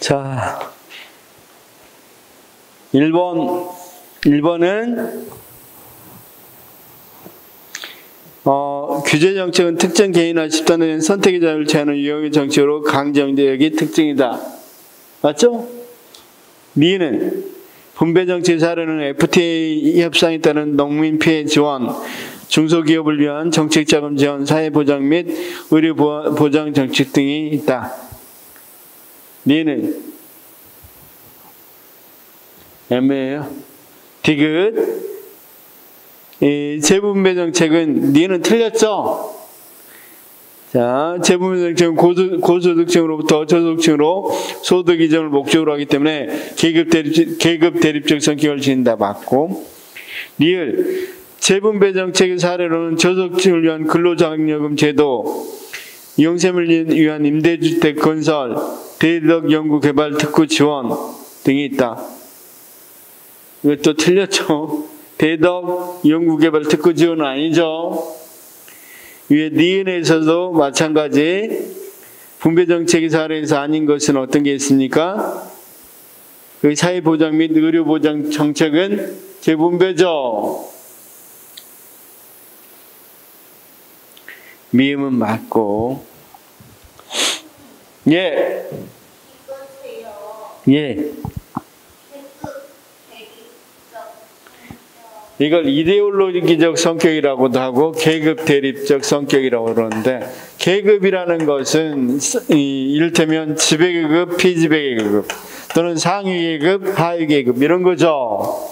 자, 1번은 규제 정책은 특정 개인이나 집단에 대한 선택의 자유를 제한하는 유형의 정책으로 강경제력이 특징이다. 맞죠? 미는 분배 정책 사례는 FTA 협상에 따른 농민 피해 지원, 중소기업을 위한 정책 자금 지원, 사회 보장 및 의료 보장 정책 등이 있다. 니는 애매해요. 디귿. 이 재분배 정책은 니는 틀렸죠? 자, 재분배 정책은 고소득층으로부터 저소득층으로 소득 이전을 목적으로 하기 때문에 계급 대립적 성격을 지닌다. 맞고. 리을. 재분배 정책의 사례로는 저소득층을 위한 근로장려금 제도, 이용셈을 위한 임대주택 건설, 대덕 연구 개발 특구 지원 등이 있다. 이것도 틀렸죠. 대덕 연구 개발 특구 지원은 아니죠. 위에 니은에서도 마찬가지 분배 정책의 사례에서 아닌 것은 어떤 게 있습니까? 그 사회보장 및 의료보장 정책은 재분배죠. 미음은 맞고. 예. 예. 이걸 이데올로기적 성격이라고도 하고 계급 대립적 성격이라고 그러는데, 계급이라는 것은 이를테면 지배계급, 피지배계급 또는 상위계급, 하위계급 이런 거죠.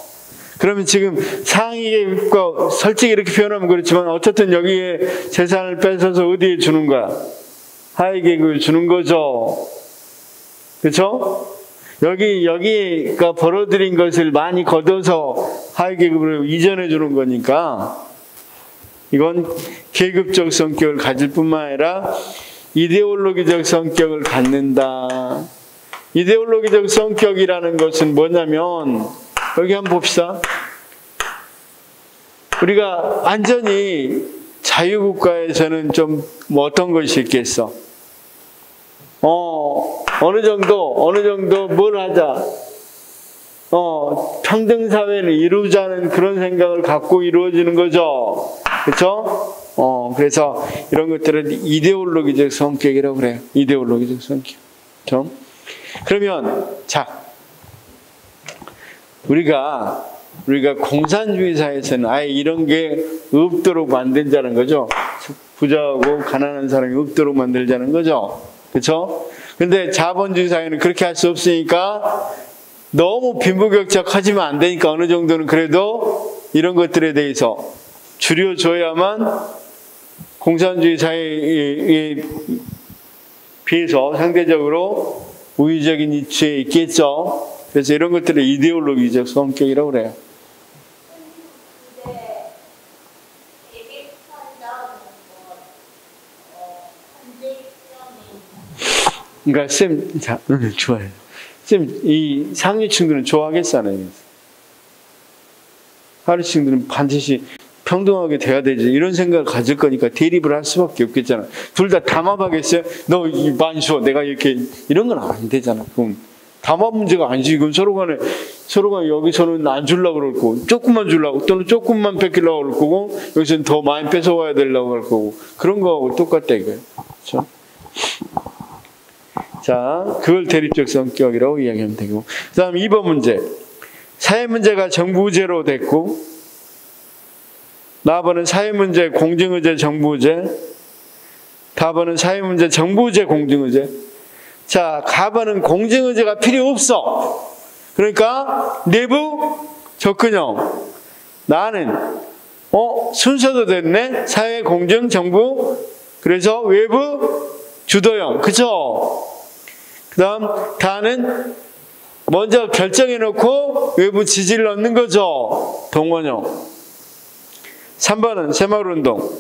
그러면 지금 상위계급과 솔직히 이렇게 표현하면 그렇지만 어쨌든 여기에 재산을 뺏어서 어디에 주는 거야? 하위계급에 주는 거죠. 그렇죠? 여기가 벌어들인 것을 많이 걷어서 하위계급으로 이전해 주는 거니까 이건 계급적 성격을 가질 뿐만 아니라 이데올로기적 성격을 갖는다. 이데올로기적 성격이라는 것은 뭐냐면, 여기 한번 봅시다. 우리가 완전히 자유국가에서는 좀 뭐 어떤 것이 있겠어? 어느 정도 뭘 하자. 평등사회를 이루자는 그런 생각을 갖고 이루어지는 거죠. 그렇죠? 그래서 이런 것들은 이데올로기적 성격이라고 그래요. 이데올로기적 성격. 그렇죠? 그러면 자, 우리가 공산주의 사회에서는 아예 이런 게 없도록 만들자는 거죠. 부자하고 가난한 사람이 없도록 만들자는 거죠. 그렇죠? 근데 자본주의 사회는 그렇게 할 수 없으니까 너무 빈부격차하지면 안 되니까 어느 정도는 그래도 이런 것들에 대해서 줄여줘야만 공산주의 사회에 비해서 상대적으로 우위적인 위치에 있겠죠. 그래서 이런 것들을 이데올로기적 성격이라고 그래요. 그러니까 쌤, 자, 좋아요. 쌤, 이 상류층들은 좋아하겠잖아요. 하류층들은 반드시 평등하게 돼야 되지, 이런 생각을 가질 거니까 대립을 할 수밖에 없겠잖아. 둘 다 담합하겠어요? 너 많이 줘, 내가 이렇게, 이런 건 안 되잖아. 그럼 담합 문제가 아니지. 그럼 서로 간에 여기서는 안 주려고 그럴 거고, 조금만 주려고, 또는 조금만 뺏기려고 그럴 거고, 여기서는 더 많이 뺏어와야 되려고 그럴 거고, 그런 거하고 똑같다 이거예요. 그렇죠? 자, 그걸 대립적 성격이라고 이야기하면 되고. 그 다음 2번 문제. 사회문제가 정부의제로 됐고, 나번은 사회문제 공정의제 정부의제, 다번은 사회문제 정부의제 공정의제. 자, 가번은 공정의제가 필요 없어. 그러니까 내부 접근형. 나는 순서도 됐네. 사회 공정 정부. 그래서 외부 주도형. 그쵸? 그 다음 다는 먼저 결정해 놓고 외부 지지를 얻는 거죠. 동원형. 3번은 새마을운동.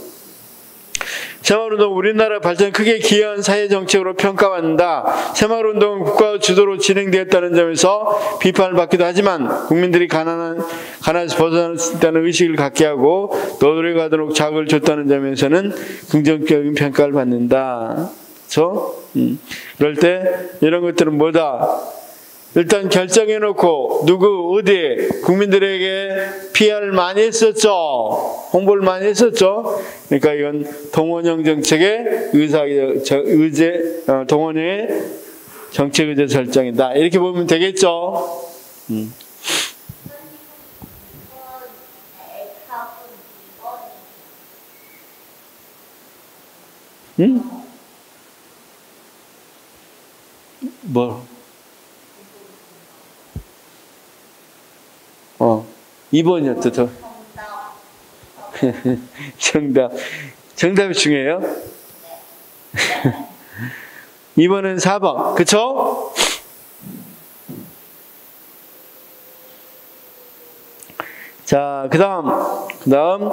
새마을운동 우리나라 발전에 크게 기여한 사회정책으로 평가받는다. 새마을운동은 국가 주도로 진행되었다는 점에서 비판을 받기도 하지만 국민들이 가난에서 벗어날 수 있다는 의식을 갖게 하고 노력하도록 자극을 줬다는 점에서는 긍정적인 평가를 받는다. 그렇죠? 그럴 때 이런 것들은 뭐다? 일단 결정해놓고 누구 어디에 국민들에게 PR을 많이 했었죠. 홍보를 많이 했었죠. 그러니까 이건 동원형 정책의 동원의 정책 의제 설정이다. 이렇게 보면 되겠죠. 뭐? 2번이었죠. 정답이 중요해요? 2번은 4번. 그쵸? 자, 그 다음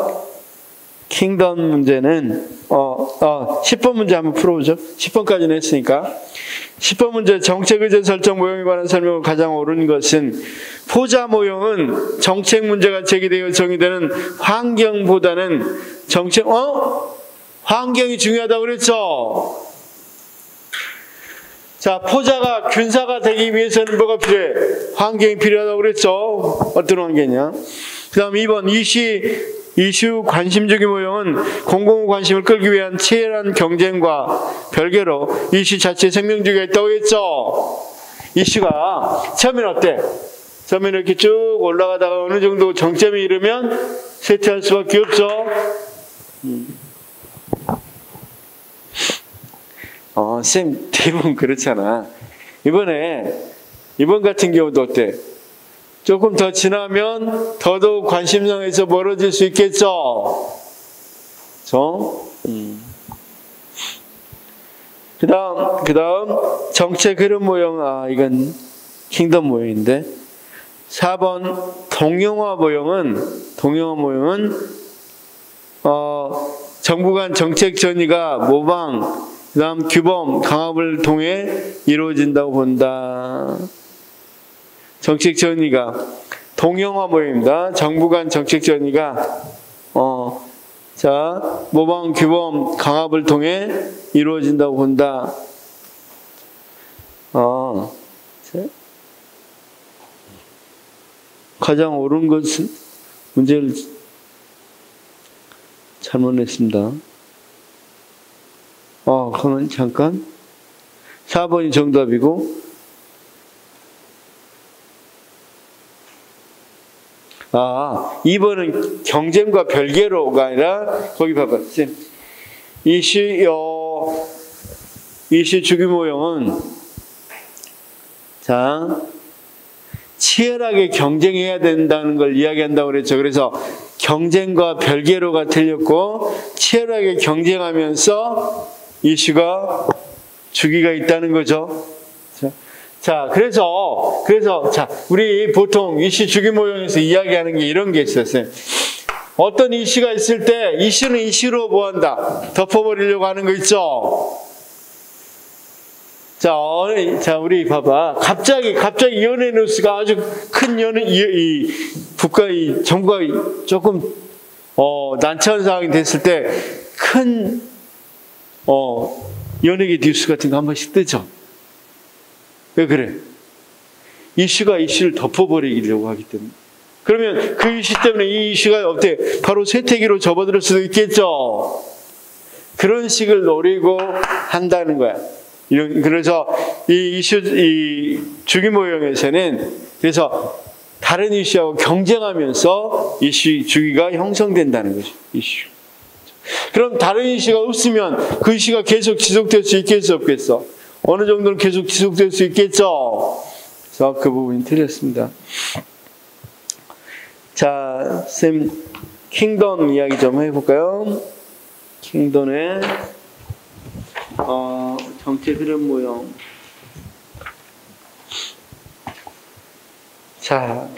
킹덤 문제는 10번 문제 한번 풀어보죠. 10번까지는 했으니까. 10번 문제 정책 의제 설정 모형에 관한 설명을 가장 옳은 것은 포자 모형은 정책 문제가 제기되어 정의되는 환경보다는 환경이 중요하다고 그랬죠. 자, 포자가 균사가 되기 위해서는 뭐가 필요해? 환경이 필요하다고 그랬죠. 어떤 환경이냐? 그 다음 2번 이슈 관심주기 모형은 공공 관심을 끌기 위한 치열한 경쟁과 별개로 이슈 자체에 생명주기가 있다고 했죠. 이슈가 처음에는 어때? 처음에는 이렇게 쭉 올라가다가 어느 정도 정점에 이르면 쇠퇴할 수밖에 없죠. 쌤 대부분 그렇잖아. 이번 같은 경우도 어때? 조금 더 지나면 더더욱 관심사에서 멀어질 수 있겠죠. 그 다음 정책 흐름 모형. 이건 킹덤 모형인데 4번 동영화 모형은 정부 간 정책 전이가 모방 그 다음 규범 강압을 통해 이루어진다고 본다. 정책 전이가 동영화 모형입니다. 정부 간 정책 전이가 모방 규범 강압을 통해 이루어진다고 본다. 가장 옳은 것은 문제를 잘못 냈습니다. 그러면 잠깐 4번이 정답이고 2번은 경쟁과 별개로가 아니라 거기 봐봐. 쌤. 이슈 주기 모형은 치열하게 경쟁해야 된다는 걸 이야기한다고 그랬죠. 그래서 경쟁과 별개로가 틀렸고 치열하게 경쟁하면서 이슈가 주기가 있다는 거죠. 그래서 우리 보통 이슈 주기 모형에서 이야기하는 게 이런 게 있었어요. 어떤 이슈가 있을 때 이슈는 이슈로 뭐한다? 덮어버리려고 하는 거 있죠. 우리 봐봐. 갑자기 연예 뉴스가 아주 큰 정부가 조금 난처한 상황이 됐을 때 큰 연예계 뉴스 같은 거 한 번씩 뜨죠. 왜 그래? 이슈가 이슈를 덮어버리려고 하기 때문에. 그러면 그 이슈 때문에 이 이슈가 어때? 바로 쇠퇴기로 접어들 수도 있겠죠. 그런 식을 노리고 한다는 거야. 그래서 이 주기 모형에서는 그래서 다른 이슈하고 경쟁하면서 이슈 주기가 형성된다는 거죠. 이슈. 그럼 다른 이슈가 없으면 그 이슈가 계속 지속될 수 있겠어, 없겠어? 어느 정도는 계속 지속될 수 있겠죠. 그래서 그 부분이 틀렸습니다. 자, 쌤 킹덤 이야기 좀 해볼까요? 킹덤의 정책 흐름 모형. 자,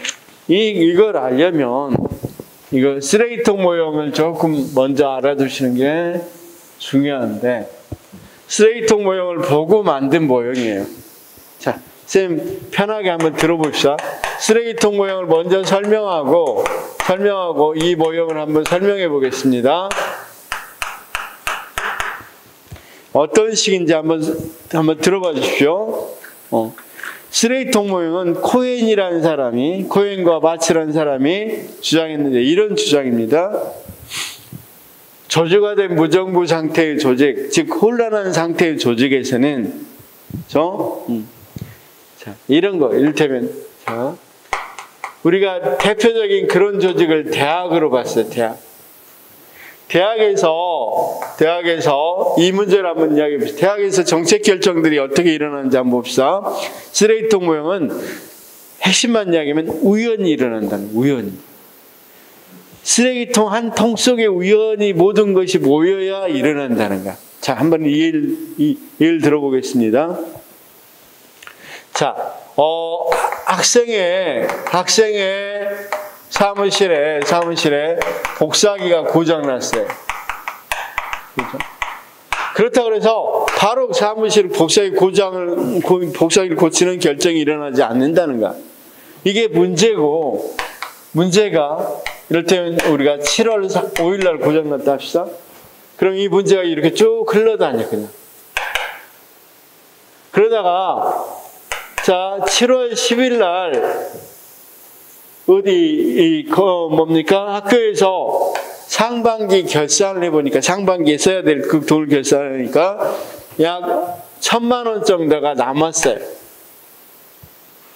이걸 알려면 이거 쓰레기통 모형을 조금 먼저 알아두시는 게 중요한데 쓰레기통 모형을 보고 만든 모형이에요. 자, 쌤 편하게 한번 들어봅시다. 쓰레기통 모형을 먼저 설명하고 이 모형을 한번 설명해 보겠습니다. 어떤 식인지 한번 들어봐 주십시오. 쓰레기통 모형은 코헨이라는 사람이, 코헨과 바츠라는 사람이 주장했는데 이런 주장입니다. 저주가 된 무정부 상태의 조직, 즉 혼란한 상태의 조직에서는 자, 이런 거 이를테면 자, 우리가 대표적인 그런 조직을 대학으로 봤어요. 대학에서 이 문제를 한번 이야기해 봅시다. 대학에서 정책 결정들이 어떻게 일어나는지 한번 봅시다. 쓰레기통 모형은 핵심만 이야기하면 우연히 일어난다는 거예요. 우연히. 쓰레기통 한 통 속에 우연히 모든 것이 모여야 일어난다는 거야. 자, 한번 예를 들어보겠습니다. 자, 학생의 사무실에 복사기가 고장났어요. 그렇죠? 그렇다고 해서 바로 사무실 복사기를 고치는 결정이 일어나지 않는다는 거야. 이게 문제가 이를테면 우리가 7월 5일 날 고장났다 합시다. 그럼 이 문제가 이렇게 쭉 흘러다녀 그냥. 그러다가 자 7월 10일 날 학교에서 상반기 결산을 해보니까 상반기에 써야 될 그 돈을 결산하니까 약 1,000만 원 정도가 남았어요.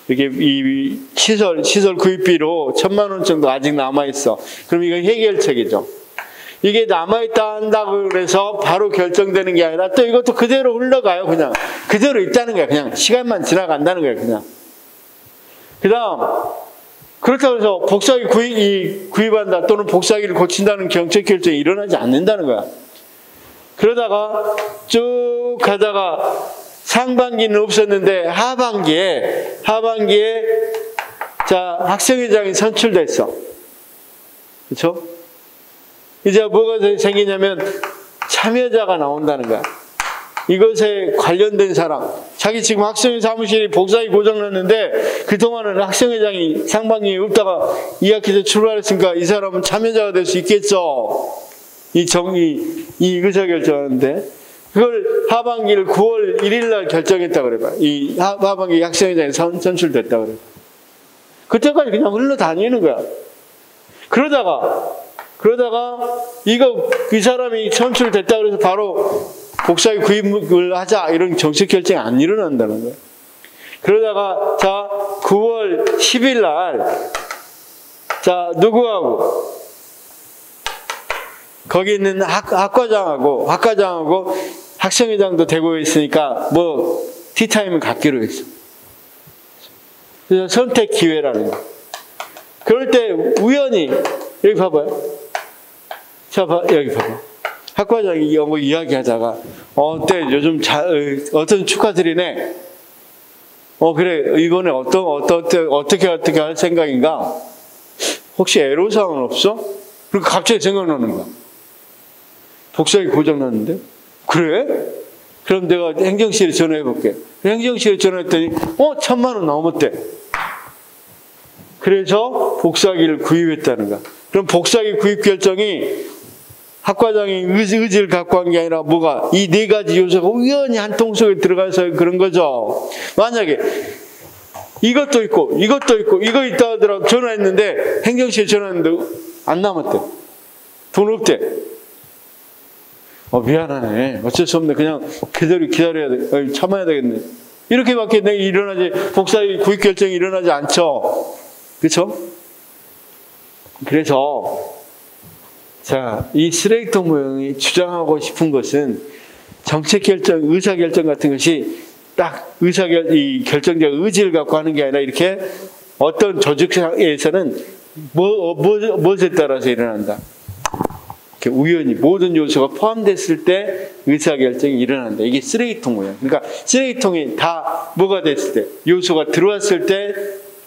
이게 이 시설 구입비로 1,000만 원 정도 아직 남아있어. 그럼 이건 해결책이죠. 이게 남아있다 한다고 그래서 바로 결정되는 게 아니라 또 이것도 그대로 흘러가요. 그냥 그대로 있다는 거야. 그냥 시간만 지나간다는 거예요. 그냥. 그 다음 그렇다고 해서 복사기 구입한다 또는 복사기를 고친다는 정책 결정이 일어나지 않는다는 거야. 그러다가 쭉 가다가 상반기는 없었는데 하반기에 자 학생회장이 선출됐어. 그렇죠? 이제 뭐가 생기냐면 참여자가 나온다는 거야. 이것에 관련된 사람, 자기 지금 학생 사무실이 복사기 고장났는데 그동안은 학생회장이 상반기에 없다가 2학기 때 출발했으니까 이 사람은 참여자가 될 수 있겠죠. 이 의사결정하는데 그걸 하반기를 9월 1일 날 결정했다고 그래봐. 이 하반기 학생회장이 선출됐다고 그래. 그때까지 그냥 흘러다니는 거야. 그러다가 이 사람이 선출됐다고 해서 바로 복사기 구입을 하자 이런 정책 결정이 안 일어난다는 거예요. 그러다가 자 9월 10일 날 자 누구하고 거기 있는 학과장하고 학생회장도 되고 있으니까 뭐 티타임을 갖기로 했어. 그래서 선택 기회라는 거. 그럴 때 우연히 여기 봐봐요. 자 여기 봐봐. 학과장이 영어 이야기하다가 어때 요즘 어떤 축하드리네. 그래 이번에 어떻게 할 생각인가? 혹시 애로사항은 없어? 그리고 갑자기 생각나는 거야. 복사기 고장났는데? 그래? 그럼 내가 행정실에 전화해 볼게. 행정실에 전화했더니 1,000만 원 넘었대. 그래서 복사기를 구입했다는 거야. 그럼 복사기 구입 결정이 학과장이 의지를 갖고 한 게 아니라 뭐가 이 네 가지 요소가 우연히 한 통 속에 들어가서 그런 거죠. 만약에 이것도 있고 이거 있다 하더라도 전화했는데 행정실에 전화했는데 안 남았대. 돈 없대. 미안하네. 어쩔 수 없네. 그냥 그대로 기다려야 돼. 참아야 되겠네. 이렇게밖에 일어나지 복사기 구입 결정이 일어나지 않죠. 그렇죠? 그래서 자, 이 쓰레기통 모형이 주장하고 싶은 것은 정책 결정, 의사 결정 같은 것이 딱 이 결정적 의지를 갖고 하는 게 아니라 이렇게 어떤 조직에서는 무엇에 따라서 일어난다. 이렇게 우연히 모든 요소가 포함됐을 때 의사 결정이 일어난다. 이게 쓰레기통 모형. 그러니까 쓰레기통이 다 뭐가 됐을 때, 요소가 들어왔을 때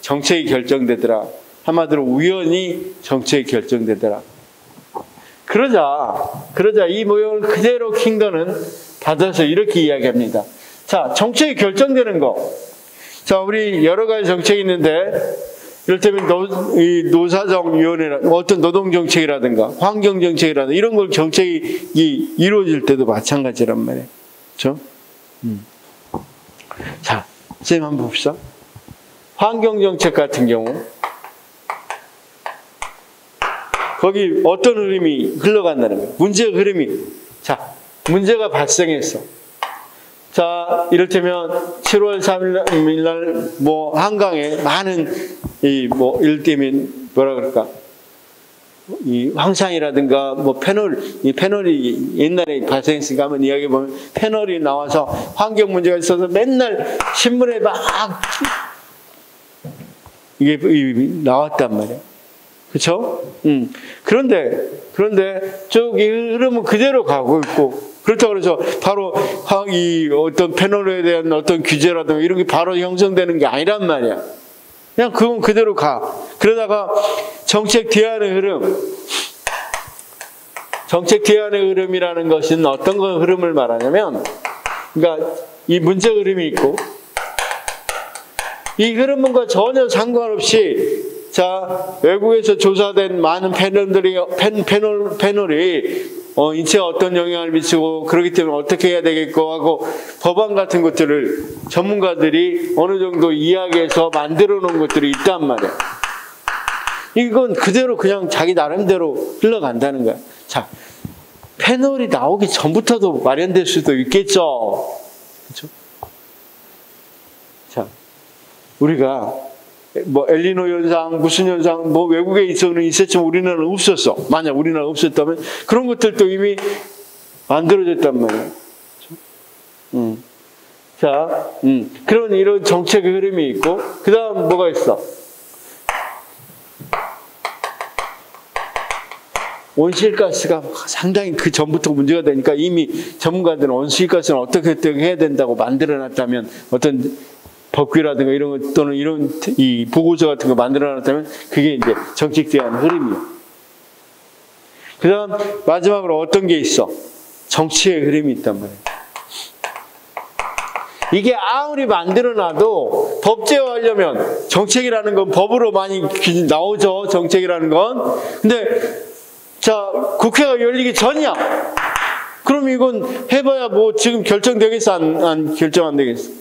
정책이 결정되더라. 한마디로 우연히 정책이 결정되더라. 그러자 이 모형을 그대로 킹더는 받아서 이렇게 이야기합니다. 자, 정책이 결정되는 거. 자, 우리 여러 가지 정책이 있는데, 이를테면 노사정위원회나 어떤 노동정책이라든가 환경정책이라든가 이런 걸 정책이 이루어질 때도 마찬가지란 말이에요. 그렇죠? 자, 선생님 한번 봅시다. 환경정책 같은 경우 거기 어떤 흐름이 흘러간다는 거예요. 문제의 흐름이. 자, 문제가 발생했어. 자, 이를테면 7월 3일 날 뭐 한강에 많은 이럴 때면 뭐라 그럴까? 이 황산이라든가 뭐 이 패널이 옛날에 발생했으니까 한번 이야기해 보면 패널이 나와서 환경 문제가 있어서 맨날 신문에 막 이게 나왔단 말이에요. 그렇죠? 그런데 저기 흐름은 그대로 가고 있고, 그렇다고 해서 바로 이 어떤 패널에 대한 어떤 규제라든가 이런 게 바로 형성되는 게 아니란 말이야. 그냥 그건 그대로 가. 그러다가 정책 대안의 흐름이라는 것은 어떤 건 흐름을 말하냐면, 그러니까 이 문제 흐름이 있고, 이 흐름과 전혀 상관없이, 자, 외국에서 조사된 많은 패널이 인체에 어떤 영향을 미치고 그렇기 때문에 어떻게 해야 되겠고 하고 법안 같은 것들을 전문가들이 어느 정도 이야기해서 만들어 놓은 것들이 있단 말이야. 이건 그대로 그냥 자기 나름대로 흘러간다는 거야. 자, 패널이 나오기 전부터도 마련될 수도 있겠죠. 그렇죠? 자, 우리가 뭐 엘니노 현상, 무슨 현상, 뭐 외국에 있었지만 우리나라는 없었어. 만약 우리나라가 없었다면 그런 것들도 이미 만들어졌단 말이에요. 그렇죠? 자, 그런 이런 정책의 흐름이 있고, 그 다음 뭐가 있어? 온실가스가 상당히 그 전부터 문제가 되니까 이미 전문가들은 온실가스는 어떻게 해야 된다고 만들어놨다면 어떤 법규라든가 이런 것 또는 이런 이 보고서 같은 거 만들어놨다면 그게 이제 정책 대안 흐름이에요. 그 다음 마지막으로 어떤 게 있어? 정치의 흐름이 있단 말이에요. 이게 아무리 만들어놔도 법제화하려면 정책이라는 건 법으로 많이 나오죠. 정책이라는 건. 근데 자, 국회가 열리기 전이야. 그럼 이건 해봐야 뭐 지금 결정되겠어? 안 결정 안 되겠어?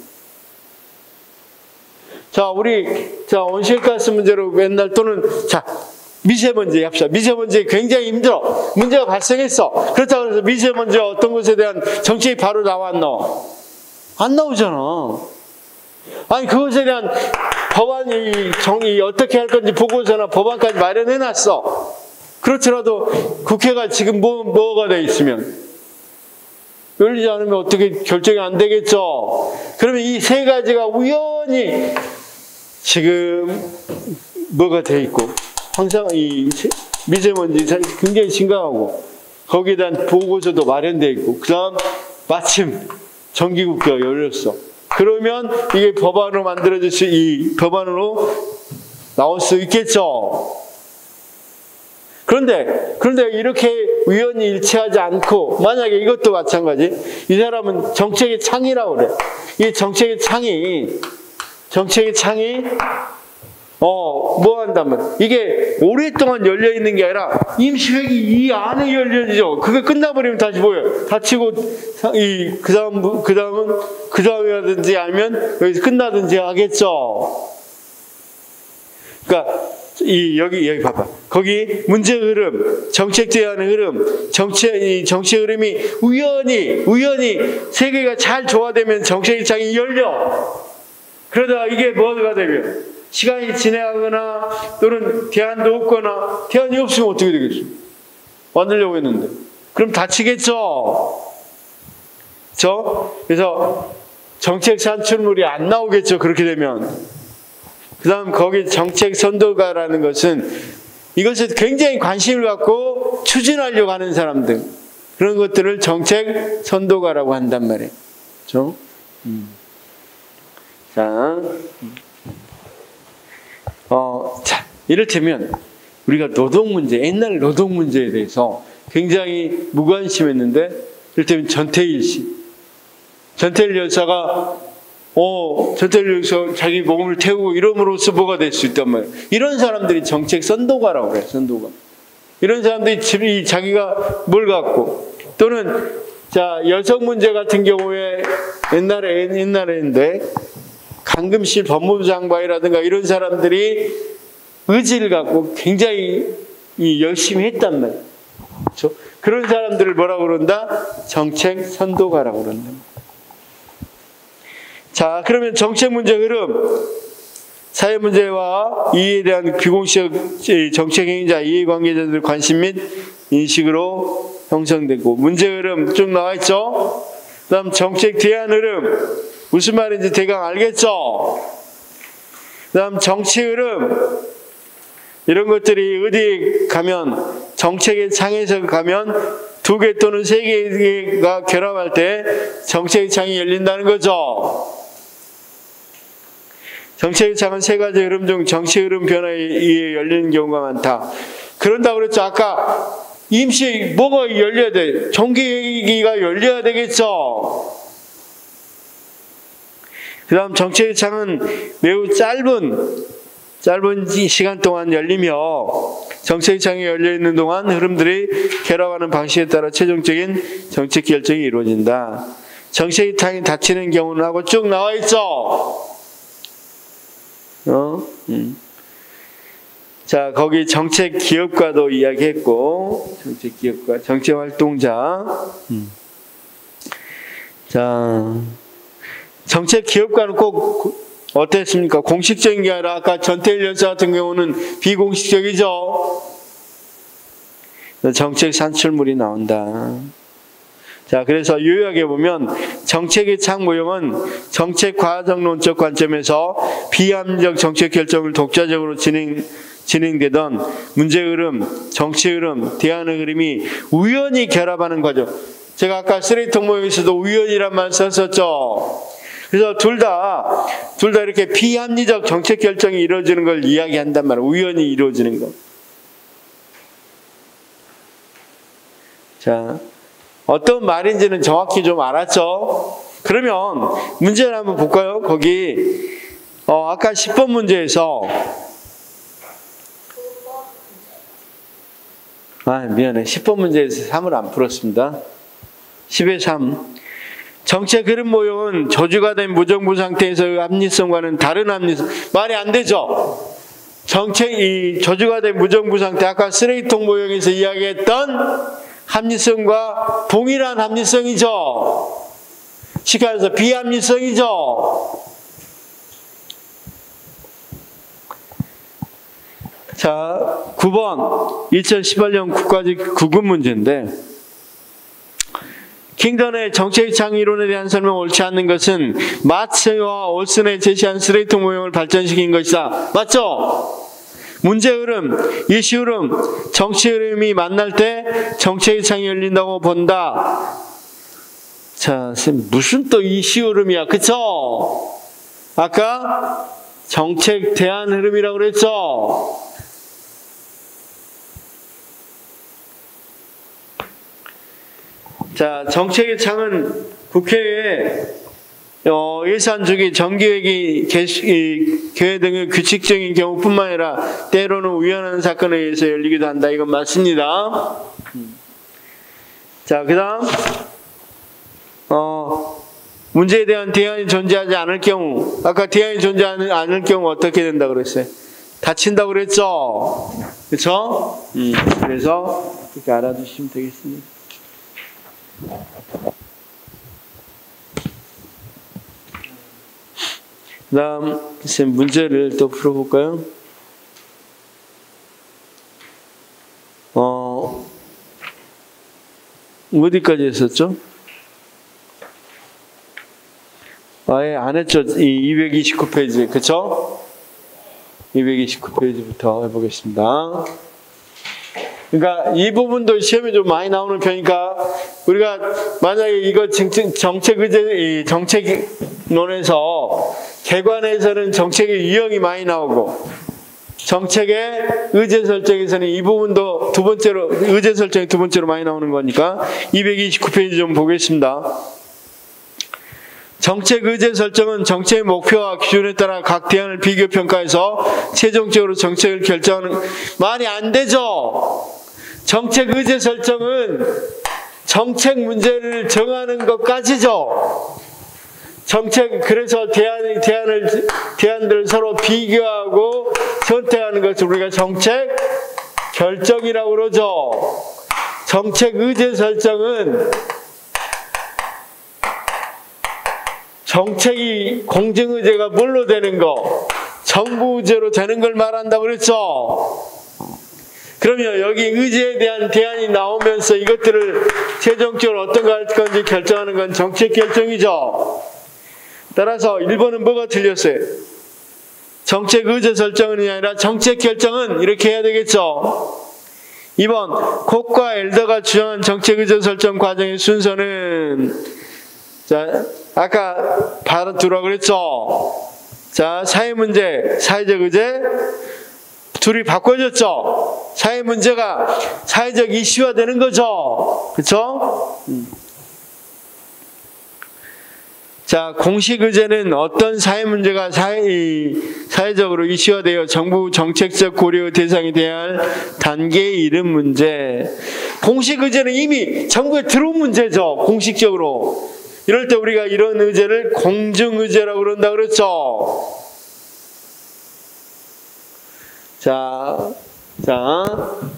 자, 온실가스 문제로 맨날 또는, 자, 미세먼지 합시다. 미세먼지 굉장히 힘들어. 문제가 발생했어. 그렇다고 해서 미세먼지 어떤 것에 대한 정책이 바로 나왔나? 안 나오잖아. 아니, 그것에 대한 법안이 어떻게 할 건지 보고서나 법안까지 마련해놨어. 그렇더라도 국회가 지금 뭐가 돼 있으면 열리지 않으면 어떻게 결정이 안 되겠죠. 그러면 이 세 가지가 우연히 지금 뭐가 돼 있고 항상 이 미세먼지 굉장히 심각하고 거기에 대한 보고서도 마련돼 있고 그 다음 마침 정기국회가 열렸어. 그러면 이게 법안으로 만들어질 이 법안으로 나올 수 있겠죠. 그런데 이렇게 우연히 일치하지 않고 만약에 이것도 마찬가지. 이 사람은 정책의 창이라고 그래. 이 정책의 창이 뭐 한다면 이게 오랫동안 열려 있는 게 아니라 임시회기 이 안에 열려지죠. 그게 끝나버리면 다시 뭐예요? 닫히고 그 다음이라든지 아니면 여기서 끝나든지 하겠죠. 그러니까 여기 봐봐. 거기 문제 흐름, 정책 제안의 흐름, 정책 흐름이 우연히 세계가 잘 조화되면 정책의 창이 열려. 그러다가 이게 뭐가 되면 시간이 지나가거나 또는 대안도 없거나 대안이 없으면 어떻게 되겠어? 만들려고 했는데. 그럼 다치겠죠. 그래서 정책 산출물이 안 나오겠죠. 그렇게 되면. 그 다음 거기 정책 선도가라는 것은 이것에 굉장히 관심을 갖고 추진하려고 하는 사람들. 그런 것들을 정책 선도가라고 한단 말이에요. 그렇죠? 자, 이를테면 우리가 노동 문제, 옛날 노동 문제에 대해서 굉장히 무관심했는데 이를테면 전태일 여사가 전태일에서 자기 몸을 태우고 이름으로써 뭐가 될 수 있단 말이에요. 이런 사람들이 정책 선도가라고 그래요. 선도가. 이런 사람들이 자기가 뭘 갖고 또는 자, 여성 문제 같은 경우에 옛날에인데 강금실 법무부 장관이라든가 이런 사람들이 의지를 갖고 굉장히 열심히 했단 말이에요. 그렇죠? 그런 사람들을 뭐라고 그런다? 정책 선도가라고 그런다. 자, 그러면 정책 문제 흐름, 사회 문제와 이에 대한 비공식 정책 행위자, 이해관계자들 관심 및 인식으로 형성되고, 문제 흐름 쭉 나와 있죠? 그 다음 정책 대안 흐름, 무슨 말인지 대강 알겠죠? 그 다음 정치 흐름, 이런 것들이 어디 가면, 정책의 창에서 가면 2개 또는 3개가 결합할 때 정책의 창이 열린다는 거죠. 정책의 창은 3가지 흐름 중 정치 흐름 변화에 의해 열리는 경우가 많다. 그런다고 그랬죠. 아까 임시 뭐가 열려야 돼? 정기가 열려야 되겠죠. 그 다음 정책의 창은 매우 짧은 시간 동안 열리며 정책의 창이 열려있는 동안 흐름들이 결합하는 방식에 따라 최종적인 정책 결정이 이루어진다. 정책의 창이 닫히는 경우는 하고 쭉 나와 있죠. 자, 거기 정책 기업가도 이야기했고, 정책 기업가, 정책 활동자. 자, 정책 기업가는 꼭 어땠습니까? 공식적인 게 아니라 아까 전태일 여사 같은 경우는 비공식적이죠. 정책 산출물이 나온다. 자, 그래서 요약해 보면 정책의 창 모형은 정책 과정론적 관점에서 비합리적 정책 결정을 독자적으로 진행되던 문제 흐름, 정치 흐름, 대안의 흐름이 우연히 결합하는 거죠. 제가 아까 쓰레기통 모형에서도 우연이란 말 썼었죠. 그래서 둘 다 이렇게 비합리적 정책 결정이 이루어지는 걸 이야기한단 말이에요. 우연히 이루어지는 거. 자, 어떤 말인지는 정확히 좀 알았죠? 그러면 문제를 한번 볼까요? 거기 아까 10번 문제에서 미안해. 10번 문제에서 3을 안 풀었습니다. 10의 3. 정책 흐름 모형은 저주가 된 무정부 상태에서의 합리성과는 다른 합리성. 말이 안 되죠? 정책이 저주가 된 무정부 상태, 아까 쓰레기통 모형에서 이야기했던 합리성과 동일한 합리성이죠. 쉽게 말해서 비합리성이죠. 자, 9번 2018년 국가직 구급 문제인데, 킹던의 정책 창 이론에 대한 설명 옳지 않는 것은 마츠와 올슨의 제시한 쓰레기통 모형을 발전시킨 것이다. 맞죠? 문제 흐름, 이슈 흐름, 정치 흐름이 만날 때 정책의 창이 열린다고 본다. 자, 무슨 또 이슈 흐름이야, 그쵸? 아까 정책 대안 흐름이라고 그랬죠? 자, 정책의 창은 국회에 예산 주기, 정기회기, 개회 등의 규칙적인 경우뿐만 아니라 때로는 우연한 사건에 의해서 열리기도 한다. 이건 맞습니다. 자, 그 다음 문제에 대한 대안이 존재하지 않을 경우, 아까 대안이 존재하지 않을 경우 어떻게 된다 그랬어요? 닫힌다고 그랬죠? 그렇죠? 그래서 이렇게 알아두시면 되겠습니다. 그 다음 문제를 또 풀어볼까요? 어디까지 했었죠? 아예 안 했죠. 이 229페이지, 그쵸? 229페이지부터 해보겠습니다. 그러니까 이 부분도 시험에 좀 많이 나오는 편이니까 우리가 만약에 이거 정책론에서 개관에서는 정책의 유형이 많이 나오고 정책의 의제 설정에서는 이 부분도 두 번째로, 의제 설정이 두 번째로 많이 나오는 거니까 229페이지 좀 보겠습니다. 정책 의제 설정은 정책의 목표와 기준에 따라 각 대안을 비교 평가해서 최종적으로 정책을 결정하는. 말이 안 되죠. 정책 의제 설정은 정책 문제를 정하는 것까지죠. 정책, 그래서 대안들을 서로 비교하고 선택하는 것을 우리가 정책 결정이라고 그러죠. 정책 의제 설정은 정책이 공정의제가 뭘로 되는 거? 정부 의제로 되는 걸 말한다고 그랬죠. 그러면 여기 의제에 대한 대안이 나오면서 이것들을 최종적으로 어떤 거 할 건지 결정하는 건 정책 결정이죠. 따라서 1번은 뭐가 틀렸어요? 정책 의제 설정이 아니라 정책 결정은 이렇게 해야 되겠죠. 2번, 콕과 엘더가 주장한 정책 의제 설정 과정의 순서는, 자, 아까 바로 두라고 그랬죠. 자, 사회 문제, 사회적 의제, 둘이 바꿔줬죠. 사회 문제가 사회적 이슈화 되는 거죠. 그쵸? 자, 공식 의제는 어떤 사회 문제가 사회적으로 이슈화되어 정부 정책적 고려 대상이 되어야 할 단계에 이른 문제. 공식 의제는 이미 정부에 들어온 문제죠. 공식적으로. 이럴 때 우리가 이런 의제를 공정의제라고 그런다 그랬죠. 자,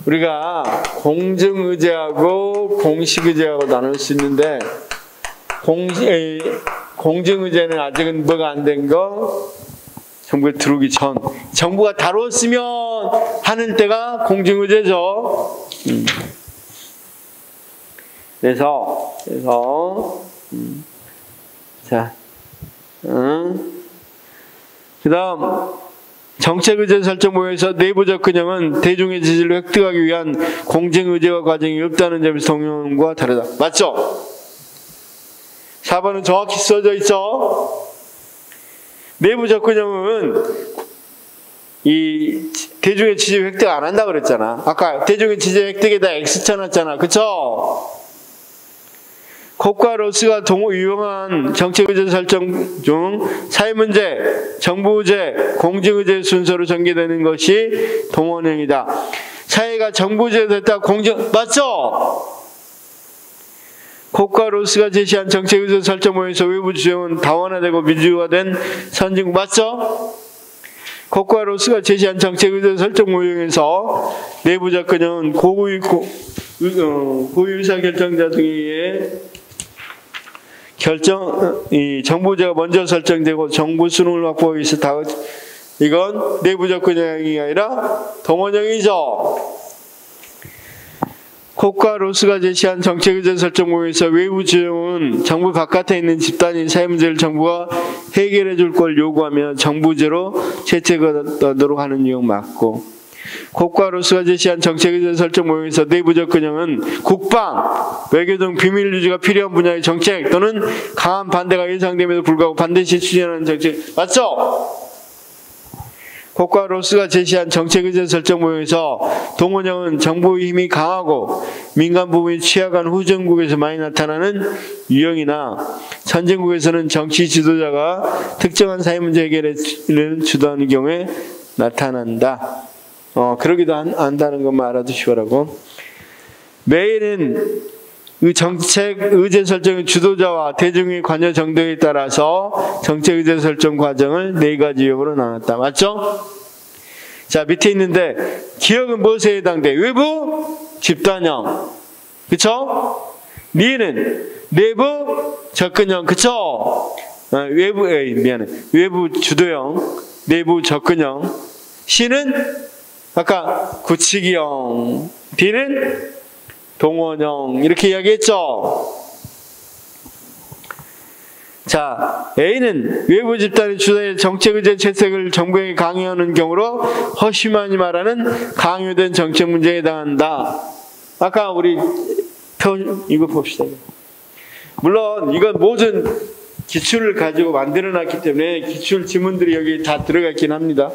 우리가 공정의제하고 공식의제하고 나눌 수 있는데, 공정의제는 아직은 뭐가 안 된 거? 정부에 들어오기 전. 정부가 다뤘으면 하는 때가 공정의제죠. 그래서, 자, 그 다음, 정책의제 설정 모여서 내부 접근형은 대중의 지지를 획득하기 위한 공정의제화 과정이 없다는 점에서 동의원과 다르다. 맞죠? 4번은 정확히 써져 있죠? 내부 접근형은 이 대중의 지지 획득 안 한다 그랬잖아. 아까 대중의 지지 획득에다 X 쳐놨잖아. 그쵸? 콕과 로스가 유용한 정책의제 설정 중 사회문제, 정부의제, 공정의제 순서로 전개되는 것이 동원형이다. 사회가 정부의제 됐다 공정, 맞죠? 콕과 로스가 제시한 정책의제 설정 모여서 외부 주정은 다원화되고 민주화된 선진국, 맞죠? 콕과 로스가 제시한 정책의제 설정 모형에서 내부 접근형은 고유 의사결정자 등에 의해 정부제가 먼저 설정되고 정부 수능을 확보하기 위해서 이건 내부 접근형이 아니라 동원형이죠. 콕과 로스가 제시한 정책의제 설정 모형에서 외부 지형은 정부 바깥에 있는 집단인 사회 문제를 정부가 해결해 줄 걸 요구하며 정부제로 채택하도록 하는 유형 맞고, 콕과 로스가 제시한 정책의제 설정 모형에서 내부 접근형은 국방, 외교 등 비밀 유지가 필요한 분야의 정책 또는 강한 반대가 예상됨에도 불구하고 반드시 추진하는 정책, 맞죠? 콕과 로스가 제시한 정책의제 설정 모형에서 동원형은 정부의 힘이 강하고 민간 부분이 취약한 후진국에서 많이 나타나는 유형이나 선진국에서는 정치 지도자가 특정한 사회 문제 해결을 주도하는 경우에 나타난다. 그러기도 한다는 것만 알아두시라고. 매일은 정책 의제 설정의 주도자와 대중의 관여 정도에 따라서 정책 의제 설정 과정을 4가지 유형으로 나눴다. 맞죠? 자, 밑에 있는데 기억은 무엇에 해당돼? 외부 집단형, 그쵸? 리는 내부 접근형, 그쵸? 외부 주도형, 내부 접근형. C는 아까 구치기형, D는 동원형, 이렇게 이야기했죠. 자, A는 외부 집단의 주도의 정책의제 채택을 정부에게 강요하는 경우로 허쉬만이 말하는 강요된 정책 문제에 해당한다. 아까 우리 이거 봅시다. 물론 이건 모든 기출을 가지고 만들어놨기 때문에 기출 지문들이 여기 다 들어가 있긴 합니다.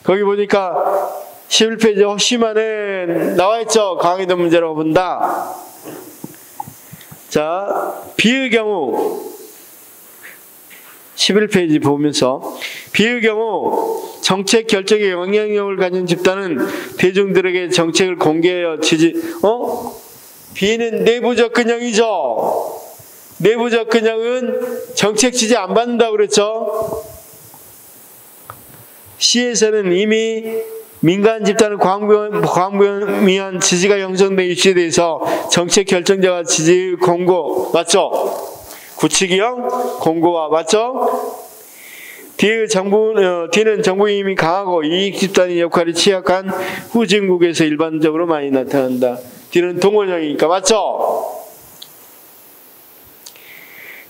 거기 보니까 11페이지 허쉬만은 나와있죠. 강요된 문제라고 본다. 자, B의 경우 11페이지 보면서 B의 경우 정책 결정에 영향력을 가진 집단은 대중들에게 정책을 공개하여 B는 내부 접근형이죠. 내부 접근형은 정책 지지 안 받는다고 그랬죠. C에서는 이미 민간 집단은 광범위한 지지가 형성된 이슈에 대해서 정책 결정자가 지지 공고, 맞죠? 구치기형 공고와, 맞죠? D는 정부 힘이 강하고 이익 집단의 역할이 취약한 후진국에서 일반적으로 많이 나타난다. D는 동원형이니까, 맞죠?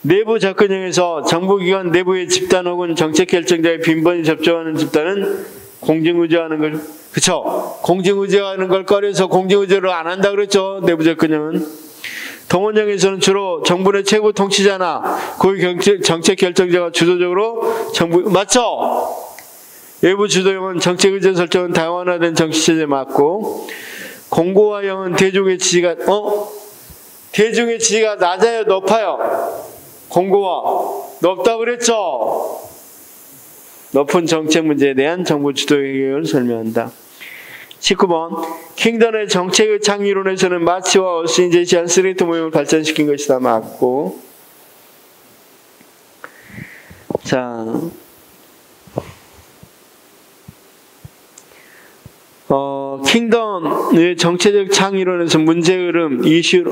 내부 접근형에서 정부기관 내부의 집단 혹은 정책 결정자의 빈번히 접촉하는 집단은 공정의존하는 걸, 그쵸? 공정의존하는 걸 꺼려서 공정의존을 안 한다 그랬죠? 내부 접근형은. 동원형에서는 주로 정부 내 최고 통치자나 고위 정책 결정자가 주도적으로 정부, 맞죠? 외부 주도형은 정책 의견 설정은 다원화된 정치체제에 맞고, 공고화형은 대중의 지지가 낮아요, 높아요? 공고화 높다고 그랬죠? 높은 정책 문제에 대한 정부 주도 해결을 설명한다. 19번 킹던의 정책의 창의론에서는 마치와 어스인이 제시한 스레이트 모형을 발전시킨 것이다. 맞고. 자, 킹던의 정체적 창의론에서 문제 흐름,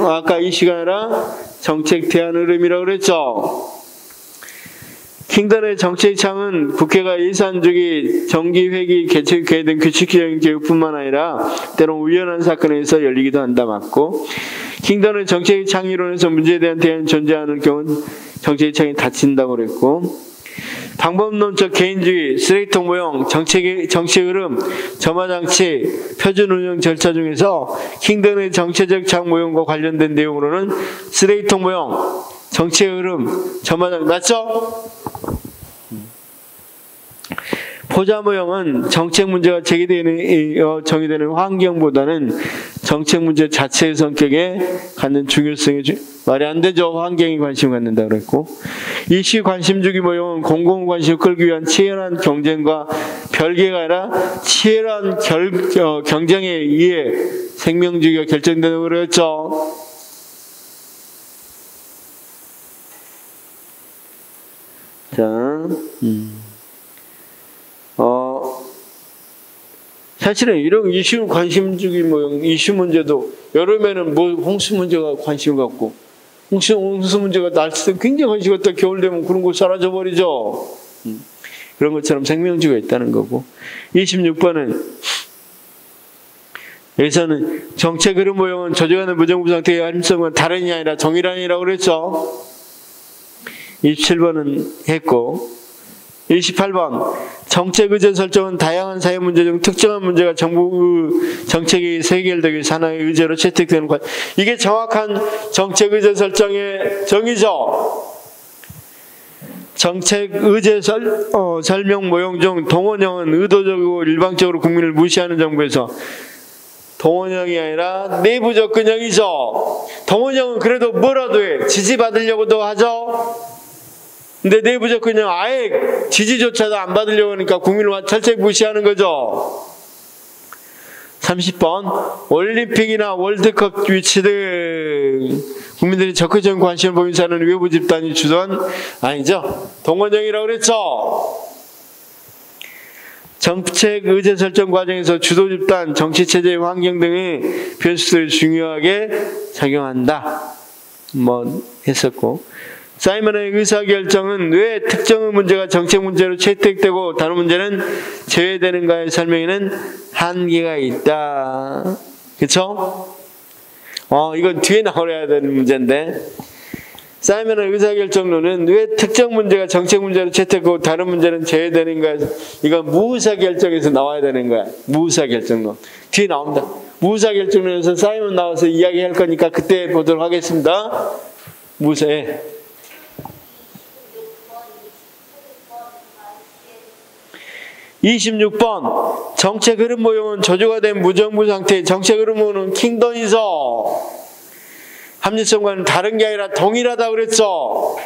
아까 이슈가 아니라 정책 대안 흐름이라고 그랬죠. 킹던의 정책 창은 국회가 예산 주기, 정기회기, 개최회 등 규칙적인 교육뿐만 아니라 때론 우연한 사건에서 열리기도 한다. 맞고. 킹던의 정책 창의론에서 문제에 대한 대안이 존재하는 경우는 정책 창이 닫힌다고 그랬고, 방법론적 개인주의, 쓰레기통 모형, 정책 흐름, 점화장치, 표준 운영 절차 중에서 킹던의 정체적 창 모형과 관련된 내용으로는 쓰레기통 모형, 정책 흐름, 점화장치, 맞죠? 포자 모형은 정책 문제가 정의되는 환경보다는 정책 문제 자체의 성격에 갖는 중요성이 말이 안 되죠. 환경에 관심을 갖는다 그랬고, 이슈 관심 주기 모형은 공공 관심을 끌기 위한 치열한 경쟁과 별개가 아니라 치열한 경쟁에 의해 생명 주기가 결정된다고 그랬죠. 자, 사실은 이런 이슈 관심 주기 모형, 이슈 문제도 여름에는 홍수 문제가 관심을 갖고, 홍수 문제가 날씨 때 굉장히 관심 갖다 겨울 되면 그런 거 사라져 버리죠. 그런 것처럼 생명주가 있다는 거고. 26번은 여기서는 정책 흐름 모형은 저조하는 무정부 상태의 한심성은 다른이 아니라 동일한이라고 그랬죠. 27번은 했고, 28번 정책 의제 설정은 다양한 사회 문제 중 특정한 문제가 정부 정책이 해결되기 위해 산하의 의제로 채택되는 것. 이게 정확한 정책 의제 설정의 정의죠. 정책 의제 설명 모형 중 동원형은 의도적이고 일방적으로 국민을 무시하는 정부에서, 동원형이 아니라 내부 접근형이죠. 동원형은 그래도 뭐라도 해, 지지받으려고도 하죠. 근데 내부 접근형 아예 지지조차도 안 받으려고 하니까 국민을 철저히 무시하는 거죠. 30번 올림픽이나 월드컵 유치 등 국민들이 적극적인 관심을 보이면서 하는 외부 집단이 주도한, 아니죠, 동원형이라고 그랬죠. 정책 의제 설정 과정에서 주도 집단, 정치체제의 환경 등의 변수들이 중요하게 작용한다. 했었고, 사이먼의 의사결정은 왜 특정의 문제가 정책 문제로 채택되고 다른 문제는 제외되는가의 설명에는 한계가 있다. 그쵸? 이건 뒤에 나와야 되는 문제인데, 사이먼의 의사결정론은 왜 특정 문제가 정책 문제로 채택되고 다른 문제는 제외되는가, 이건 무의사결정에서 나와야 되는 거야. 무의사결정론 뒤에 나옵니다. 무의사결정론에서 사이먼 나와서 이야기할 거니까 그때 보도록 하겠습니다. 무의사에 26번 정책 흐름 모형은 저조가 된 무정부 상태의 정책 흐름 모형은 킹던이죠. 합리성과는 다른 게 아니라 동일하다고 그랬죠.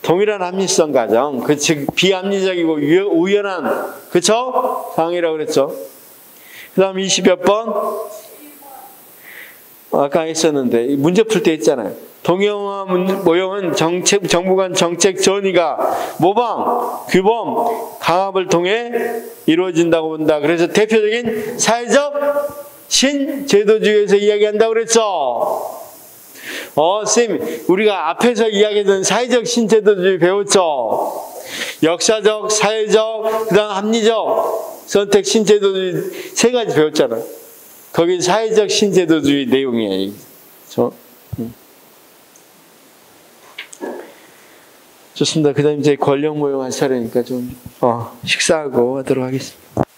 동일한 합리성 과정, 즉 비합리적이고 우연한, 그쵸? 상황이라고 그랬죠. 그 다음 20몇 번? 아까 했었는데 문제 풀 때 했잖아요. 동영화 모형은 정부 간 정책 전이가 모방, 규범, 강압을 통해 이루어진다고 본다. 그래서 대표적인 사회적 신제도주의에서 이야기한다고 그랬죠. 선생님, 우리가 앞에서 이야기했던 사회적 신제도주의 배웠죠. 역사적, 사회적, 그 다음 합리적 선택 신제도주의 세 가지 배웠잖아요. 거기 사회적 신제도주의 내용이에요. 좋습니다. 그 다음 이제 권력 모형 할 차례니까 좀 식사하고 하도록 하겠습니다.